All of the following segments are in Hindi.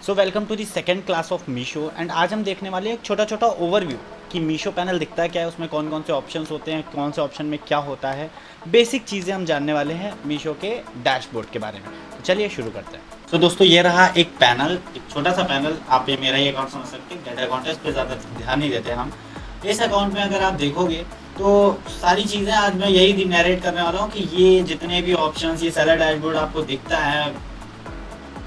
So welcome to the second class of Meesho and आज हम देखने वाले हैं एक छोटा छोटा ओवरव्यू कि मीशो पैनल दिखता है क्या है, उसमें कौन कौन से ऑप्शंस होते हैं, कौन से ऑप्शन में क्या होता है। बेसिक चीज़ें हम जानने वाले हैं मीशो के डैशबोर्ड के बारे में। तो चलिए शुरू करते हैं। तो दोस्तों ये रहा एक पैनल, एक छोटा सा पैनल। आप ये मेरा ही अकाउंट समझ सकते हैं। डेटा अकाउंट है, इस पर ज़्यादा ध्यान नहीं देते हम। इस अकाउंट में अगर आप देखोगे तो सारी चीज़ें आज मैं यही नैरेट करने वाला हूँ कि ये जितने भी ऑप्शंस, ये सारा डैशबोर्ड आपको दिखता है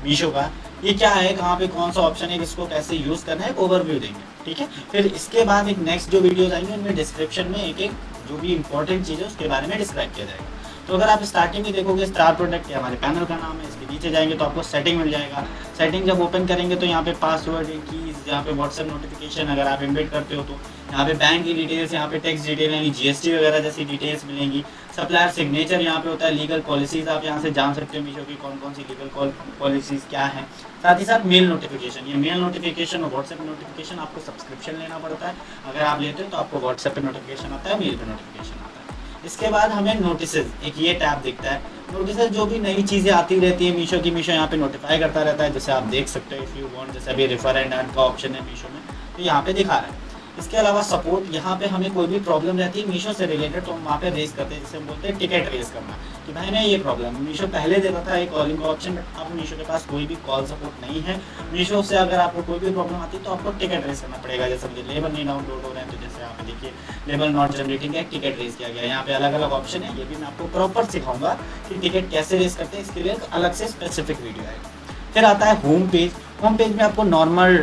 मीशो का, ये क्या है, कहाँ पे कौन सा ऑप्शन है, किसको कैसे यूज करना है, ओवरव्यू देंगे। ठीक है, फिर इसके बाद एक नेक्स्ट जो वीडियोस आएंगे उनमें डिस्क्रिप्शन में एक एक जो भी इंपॉर्टेंट चीज़ है उसके बारे में डिस्क्राइब किया जाएगा। तो अगर आप स्टार्टिंग में देखोगे स्टार प्रोडक्ट या हमारे पैनल का नाम है, इसके नीचे जाएंगे तो आपको सेटिंग मिल जाएगा। सेटिंग जब ओपन करेंगे तो यहाँ पे पासवर्ड कीज, यहाँ पे व्हाट्सएप नोटिफिकेशन अगर आप इम्बेड करते हो तो यहाँ पे बैंक की डिटेल्स, यहाँ पे टैक्स डिटेल यानी जीएसटी वगैरह जैसी डिटेल्स मिलेंगी। सप्लायर सिग्नेचर यहाँ पे होता है। लीगल पॉलिसीज आप यहाँ से जान सकते हो मीशो की कौन कौन सी लीगल पॉलिसीज क्या है। साथ ही साथ मेल नोटिफिकेशन, ये मेल नोटिफिकेशन और व्हाट्सएप नोटिफिकेशन आपको सब्सक्रिप्शन लेना पड़ता है। अगर आप लेते हो तो आपको व्हाट्सएप पे नोटिफिकेशन आता है, मेल पे नोटिफिकेशन आता है। इसके बाद हमें नोटिसेज, एक ये टैब दिखता है। नोटिसेज जो भी नई चीज़ें आती रहती है मीशो की, मीशो यहाँ पे नोटिफाई करता रहता है। जैसे आप देख सकते हो इफ़ यू वांट, जैसे अभी रेफर एंड अर्न का ऑप्शन है मीशो में, तो यहाँ पे दिखा रहा है। इसके अलावा सपोर्ट, यहाँ पे हमें कोई भी प्रॉब्लम रहती है मीशो से रिलेटेड तो हम वहाँ पे रेस करते हैं, जैसे हम बोलते हैं टिकट रेस करना कि भाई मैं ये प्रॉब्लम, मीशो पहले देता था एक कॉलिंग का ऑप्शन, अब मीशो के पास कोई भी कॉल सपोर्ट नहीं है। मीशो से अगर आपको कोई भी प्रॉब्लम आती है तो आपको टिकट रेस करना पड़ेगा। जैसे मुझे लेबल नहीं डाउनलोड हो रहे हैं तो जैसे यहाँ पे देखिए लेबल नॉट जनरेटिंग है, टिकट रेस किया गया। यहाँ पे अलग अलग ऑप्शन है, ये भी मैं आपको प्रॉपर सिखाऊंगा कि टिकट कैसे रेस करते हैं। इसके लिए अलग से स्पेसिफिक वीडियो आएगा। फिर आता है होम पेज। होम पेज में आपको नॉर्मल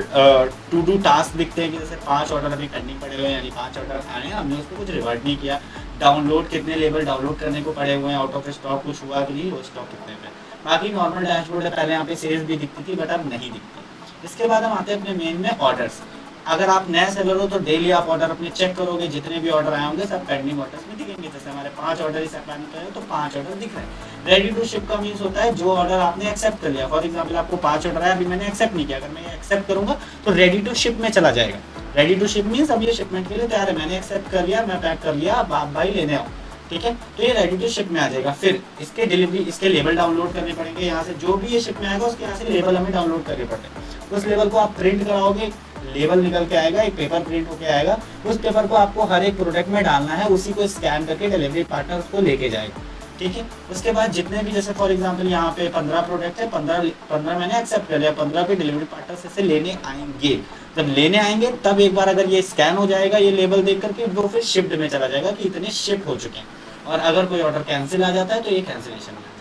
टू डू टास्क दिखते हैं कि जैसे 5 ऑर्डर अभी पेंडिंग पड़े हुए हैं, यानी 5 ऑर्डर आए हैं, हमने उसको कुछ रिवर्ट नहीं किया। डाउनलोड, कितने लेवल डाउनलोड करने को पड़े हुए हैं, आउट ऑफ स्टॉक कुछ हुआ कि नहीं, वो स्टॉक कितने पे। बाकी नॉर्मल डैशबोर्ड है, पहले यहाँ पे सेल्स भी दिखती थी बट अब नहीं दिखती। इसके बाद हम आते हैं अपने मेन में ऑर्डर्स। अगर आप नए सेलर हो तो डेली आप ऑर्डर अपने चेक करोगे, जितने भी ऑर्डर आए होंगे सब पेंडिंग ऑर्डर्स में दिखेंगे। जैसे हमारे 5 ऑर्डर इस प्लान पे तो 5 ऑर्डर दिख रहे हैं। रेडी टू शिप का मीन्स होता है जो ऑर्डर आपने एक्सेप्ट कर लिया। फॉर एग्जाम्पल आपको 5 ऑर्डर आया, अभी मैंने एक्सेप्ट नहीं किया, अगर मैं ये एक्सेप्ट करूंगा तो रेडी टू शिप में चला जाएगा। रेडी टू शिप मीन्स अब ये शिपमेंट के लिए तैयार है, मैंने एक्सेप्ट कर लिया, मैं पैक कर लिया, अब आप भाई लेने आओ। ठीक है, तो ये रेडी टू शिप में आ जाएगा। फिर इसके डिलीवरी, इसके लेबल डाउनलोड करने पड़ेंगे। यहाँ से जो भी ये शिप में आएगा उसके यहाँ से लेबल हमें डाउनलोड करने पड़ते हैं। उस लेबल को आप प्रिंट कराओगे, लेबल निकल के आएगा, एक पेपर प्रिंट होके आएगा। उस पेपर को आपको हर एक प्रोडक्ट में डालना है, उसी को स्कैन करके डिलीवरी पार्टनर उसको लेके जाएगा। ठीक है, उसके बाद जितने भी, जैसे फॉर एग्जांपल यहाँ पे 15 प्रोडक्ट है, 15 मैंने एक्सेप्ट कर लिया, 15 के डिलीवरी पार्टनर से लेने आएंगे। जब लेने आएंगे तब एक बार अगर ये स्कैन हो जाएगा, ये लेबल देख करके वो फिर शिफ्ट में चला जाएगा कि इतने शिफ्ट हो चुके हैं। और अगर कोई ऑर्डर कैंसिल आ जाता है तो ये कैंसिलेशन में आ जाएगा।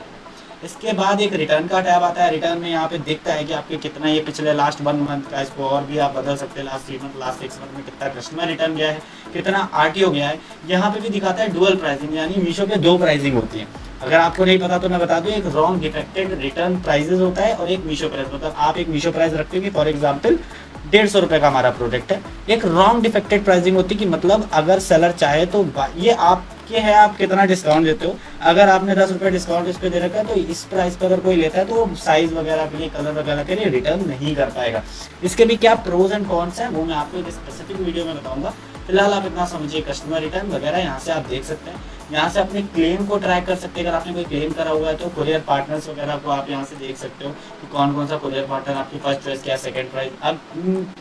इसके बाद एक रिटर्न का टैब आता है। रिटर्न में यहाँ पे दिखता है कि आपके कितना, ये पिछले लास्ट 1 मंथ का, इसको और भी आप बदल सकते हैं, लास्ट 3 मंथ, लास्ट 6 मंथ में कितना कस्टमर रिटर्न गया है, कितना आरटीओ गया है। यहाँ पे भी दिखाता है डुअल प्राइसिंग, यानी मीशो पे 2 प्राइसिंग होती है। अगर आपको नहीं पता तो मैं बता दूं, एक रॉन्ग डिफेक्टेड रिटर्न प्राइजेस होता है और एक मीशो प्राइस। मतलब आप एक मीशो प्राइस रखते हो, फॉर एग्जाम्पल 150 रुपये का हमारा प्रोडक्ट है, एक रॉन्ग डिफेक्टेड प्राइसिंग होती है कि मतलब अगर सेलर चाहे तो ये आपके है, आप कितना डिस्काउंट देते हो। अगर आपने 10 रुपये डिस्काउंट इस पे दे रखा है तो इस प्राइस पर अगर कोई लेता है तो वो साइज वगैरह के लिए, कलर वगैरह के लिए रिटर्न नहीं कर पाएगा। इसके भी क्या प्रोज एंड कॉन्स हैं वो मैं आपको एक स्पेसिफिक वीडियो में बताऊंगा। फिलहाल आप इतना समझिए, कस्टमर रिटर्न वगैरह यहाँ से आप देख सकते हैं। यहाँ से अपने क्लेम को ट्रैक कर सकते हैं। अगर आपने कोई क्लेम करा हुआ है तो कुरियर पार्टनर्स वगैरह को आप यहाँ से देख सकते हो कि कौन कौन सा कुरियर पार्टनर आपकी फर्स्ट चॉइस क्या, सेकंड प्राइस। अब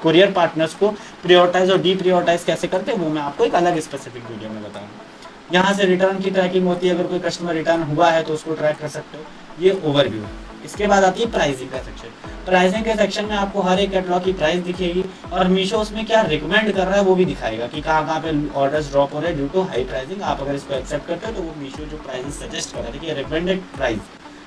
कुरियर पार्टनर्स को प्रियोरिटाइज और डी प्रियोरिटाइज कैसे करते हैं वो मैं आपको एक अलग स्पेसिफिक वीडियो में बताऊंगा। यहाँ से रिटर्न की ट्रैकिंग होती है, अगर कोई कस्टमर रिटर्न हुआ है तो उसको ट्रैक कर सकते हो। ये ओवरव्यू है। इसके बाद आती है प्राइसिंग का सेक्शन। प्राइसिंग के सेक्शन में आपको हर एक कैटलॉग की प्राइस दिखेगी और मीशो उसमें क्या रिकमेंड कर रहा है वो भी दिखाएगा कि कहाँ कहाँ पे ऑर्डर्स ड्रॉप हो रहे हैं ड्यू टू हाई प्राइसिंग। आप अगर इसको एक्सेप्ट करते हो तो वो मीशो जो प्राइस सजेस्ट कर रहा है, देखिए रिकमेंडेड प्राइस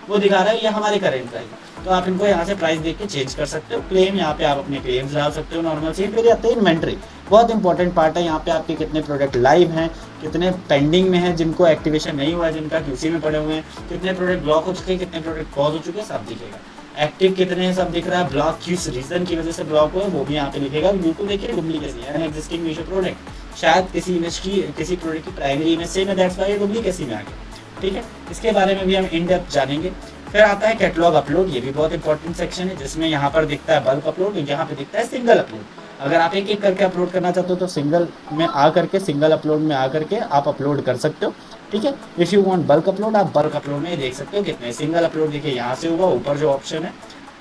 वो दिखा रहा है, ये हमारे करेंट प्राइस। तो आप इनको यहाँ से प्राइस देख के चेंज कर सकते हो। क्लेम, यहाँ पे आप अपने क्लेम्स डाल सकते हो नॉर्मल से। फिर आते हैं इन्वेंट्री, बहुत इंपॉर्टेंट पार्ट है। यहाँ पे आपके कितने प्रोडक्ट लाइव हैं, कितने पेंडिंग में हैं, जिनको एक्टिवेशन नहीं हुआ है, जिनका क्यूसी में पड़े हुए हैं, कितने प्रोडक्ट ब्लॉक हो चुके हैं, कितने प्रोडक्ट पॉज हो चुके हैं, सब दिखेगा। एक्टिव कितने हैं सब दिख रहा है। ब्लॉक किस रीजन की वजह से ब्लॉक हुआ है वो भी यहाँ पे लिखेगा। यूट्यूब देखिए डुप्लीकेसी है, एग्जिस्टिंग मीशो प्रोडक्ट, शायद किसी इमेज की, किसी प्रोडक्ट की प्राइमरी इमेज से, दैट्स व्हाई डुप्लीकेसी में आ गया। ठीक है, इसके बारे में भी हम इन डेप्थ जानेंगे। फिर आता है कैटलॉग अपलोड, ये भी बहुत इंपॉर्टेंट सेक्शन है जिसमें यहाँ पर दिखता है बल्क अपलोड, यहाँ पे दिखता है सिंगल अपलोड। अगर आप एक एक करके अपलोड करना चाहते हो तो सिंगल में आ करके, सिंगल अपलोड में आ करके आप अपलोड कर सकते हो। ठीक है, if you want bulk upload, आप बल्क अपलोड में देख सकते हो कितने। सिंगल अपलोड देखिए यहाँ से होगा, ऊपर जो ऑप्शन है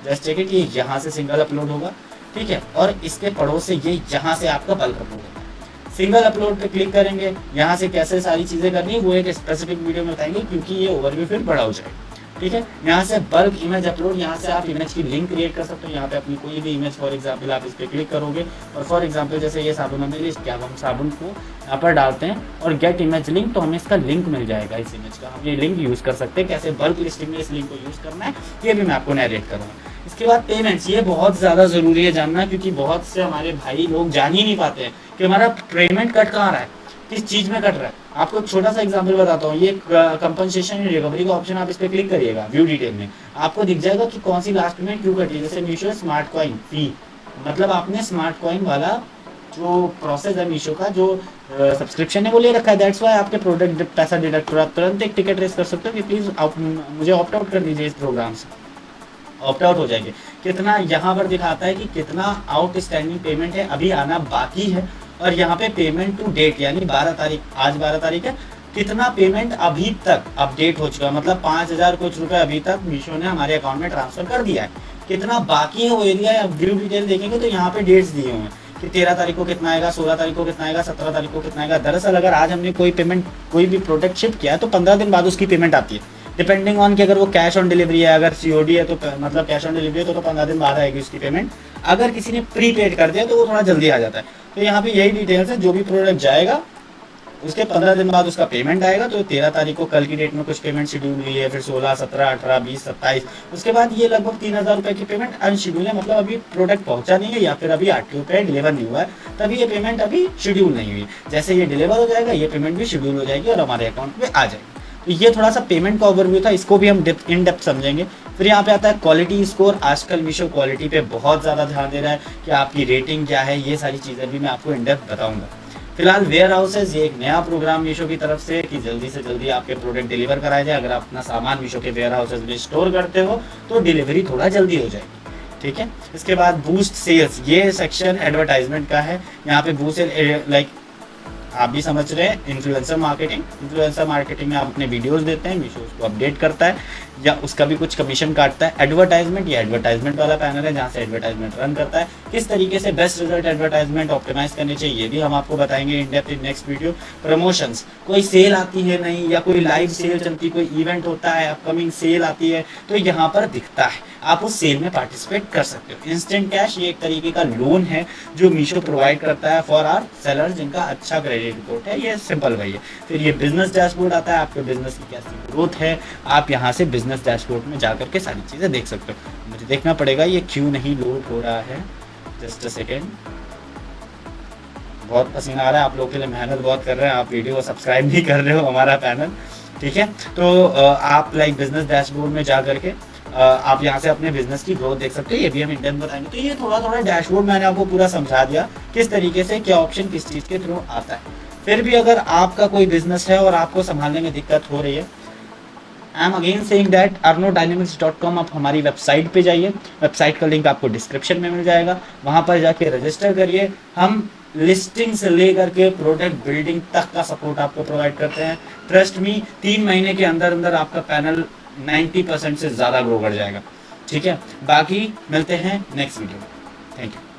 जस्ट चेक इट, ये यहाँ से सिंगल अपलोड होगा, ठीक है, और इसके पड़ोस से ये यहाँ से आपका बल्क अपलोड होगा। सिंगल अपलोड पे क्लिक करेंगे, यहाँ से कैसे सारी चीज़ें करनी है वो एक स्पेसिफिक वीडियो में बताएंगे, क्योंकि ये ओवरव्यू फिर बड़ा हो जाएगा, ठीक है। यहाँ से बल्क इमेज अपलोड, यहाँ से आप इमेज की लिंक क्रिएट कर सकते हो, यहाँ पे अपनी कोई भी इमेज, फॉर एग्जांपल आप इस पर क्लिक करोगे और फॉर एग्जांपल जैसे ये साबुन हमने लिस्ट किया, हम साबुन को यहाँ पर डालते हैं और गेट इमेज लिंक, तो हमें इसका लिंक मिल जाएगा, इस इमेज का हम ये लिंक यूज़ कर सकते हैं। कैसे बल्क लिस्टिंग में इस लिंक को यूज़ करना है ये भी मैं आपको नैरेट करूँगा। इसके बाद पेमेंट्स, ये बहुत ज़्यादा ज़रूरी है जानना, क्योंकि बहुत से हमारे भाई लोग जान ही नहीं पाते हैं कि हमारा पेमेंट कट कहाँ रहा है, किस चीज़ में कट रहा है। आपको एक छोटा सा एग्जांपल बताता हूँ, ये कंपनसेशन रिकवरी का ऑप्शन आप इस पर क्लिक करिएगा, व्यू डिटेल में आपको दिख जाएगा कि कौन सी लास्ट पेमेंट क्यों कटी है। जैसे मीशो स्मार्ट कॉइन फी, मतलब आपने स्मार्ट कॉइन वाला जो प्रोसेस है मीशो का, जो सब्सक्रिप्शन है वो ले रखा है, दैट्स वाई आपके प्रोडक्ट पैसा डिडक्ट हो रहा है। तुरंत एक टिकट रेस कर सकते हो कि प्लीज़ मुझे ऑप्ट आउट कर दीजिए इस प्रोग्राम से, ऑप्ट आउट हो जाएंगे। कितना यहाँ पर दिखाता है कि कितना आउटस्टैंडिंग पेमेंट है, अभी आना बाकी है, और यहाँ पे पेमेंट टू डेट यानी 12 तारीख, आज 12 तारीख है, कितना पेमेंट अभी तक अपडेट हो चुका है, मतलब 5000 कुछ रुपए अभी तक मीशो ने हमारे अकाउंट में ट्रांसफर कर दिया है। कितना बाकी है वो एरिया है, व्यू डिटेल देखेंगे तो यहाँ पे डेट्स दिए हुए हैं कि 13 तारीख को कितना आएगा, 16 तारीख को कितना आएगा, 17 तारीख को कितना आएगा। दरअसल अगर आज हमने कोई पेमेंट, कोई भी प्रोडक्ट शिप किया है तो 15 दिन बाद उसकी पेमेंट आती है, डिपेंडिंग ऑन कि अगर वो कैश ऑन डिलीवरी है, अगर सीओडी है तो मतलब कैश ऑन डिलीवरी है तो 15 दिन बाद आएगी उसकी पेमेंट। अगर किसी ने प्री पेड कर दिया तो वो थोड़ा जल्दी आ जाता है। तो यहाँ पे यही डिटेल्स है, जो भी प्रोडक्ट जाएगा उसके 15 दिन बाद उसका पेमेंट आएगा। तो 13 तारीख को कल की डेट में कुछ पेमेंट शेड्यूल हुई है, फिर 16, 17, 18, 20, 27, उसके बाद ये लगभग 3000 रुपये की पेमेंट अनशेड्यूल है, मतलब अभी प्रोडक्ट पहुंचा नहीं है या फिर अभी आरटीओ पे डिलीवर नहीं हुआ है, तभी ये पेमेंट अभी शेड्यूल नहीं हुई। जैसे ये डिलीवर हो जाएगा ये पेमेंट भी शेड्यूल हो जाएगी और हमारे अकाउंट में आ जाएगी। तो ये थोड़ा सा पेमेंट का ओवरव्यू था, इसको भी हम इन डेप्थ समझेंगे। फिर यहाँ पे आता है क्वालिटी स्कोर। आजकल मीशो क्वालिटी पे बहुत ज़्यादा ध्यान दे रहा है कि आपकी रेटिंग क्या है, ये सारी चीज़ें भी मैं आपको इन डेप्थ बताऊंगा। फिलहाल वेयर हाउसेज, ये एक नया प्रोग्राम मीशो की तरफ से कि जल्दी से जल्दी आपके प्रोडक्ट डिलीवर कराया जाए। अगर आप अपना सामान मीशो के वेयर हाउसेज में स्टोर करते हो तो डिलीवरी थोड़ा जल्दी हो जाएगी, ठीक है। इसके बाद बूस्ट सेल्स, ये सेक्शन एडवर्टाइजमेंट का है। यहाँ पे बूस्ट लाइक आप भी समझ रहे हैं, इन्फ्लुएंसर मार्केटिंग। इन्फ्लुएंसर मार्केटिंग में आप अपने वीडियोस देते हैं, मीशो उसको अपडेट करता है या उसका भी कुछ कमीशन काटता है। एडवर्टाइजमेंट, ये एडवर्टाइजमेंट वाला पैनल है जहाँ से एडवर्टाइजमेंट रन करता है। किस तरीके से बेस्ट रिजल्ट एडवर्टाइजमेंट ऑप्टिमाइज करने चाहिए ये भी हम आपको बताएंगे in depth in next video. Promotions, कोई सेल आती है नहीं या कोई लाइव सेल चलती, कोई इवेंट होता है, अपकमिंग सेल आती है तो यहाँ पर दिखता है, आप उस सेल में पार्टिसिपेट कर सकते हो। इंस्टेंट कैश, ये एक तरीके का लोन है जो मीशो प्रोवाइड करता है फॉर आवर सेलर्स जिनका अच्छा क्रेडिट रिपोर्ट है, ये सिंपल वही है। फिर ये बिजनेस डैशबोर्ड आता है, आपके बिजनेस की कैसी ग्रोथ है, आप यहाँ से बिजनेस डैशबोर्ड में जाकर के सारी चीज़ें देख सकते हो। मुझे देखना पड़ेगा ये क्यों नहीं लोड हो रहा है, जस्ट अ सेकेंड। बहुत पसीना आ रहा है, आप लोगों के लिए मेहनत बहुत कर रहे हैं, आप वीडियो को सब्सक्राइब नहीं कर रहे हो हमारा पैनल, ठीक है। तो आप लाइक बिजनेस डैशबोर्ड में जा करके आप यहाँ से अपने बिजनेस की ग्रोथ देख सकते हो, ये भी हम इंडियन बताएंगे। तो ये थोड़ा थोड़ा डैशबोर्ड मैंने आपको पूरा समझा दिया किस तरीके से क्या ऑप्शन किस चीज़ के थ्रू आता है। फिर भी अगर आपका कोई बिजनेस है और आपको संभालने में दिक्कत हो रही है, I am again saying that arnodynamics.com, आप हमारी वेबसाइट पे जाइए, वेबसाइट का लिंक आपको डिस्क्रिप्शन में मिल जाएगा, वहाँ पर जाके रजिस्टर करिए। हम लिस्टिंग से लेकर के प्रोडक्ट बिल्डिंग तक का सपोर्ट आपको प्रोवाइड करते हैं। ट्रस्ट मी, 3 महीने के अंदर अंदर आपका पैनल 90% से ज़्यादा ग्रो कर जाएगा, ठीक है। बाकी मिलते हैं नेक्स्ट वीडियो में, थैंक यू।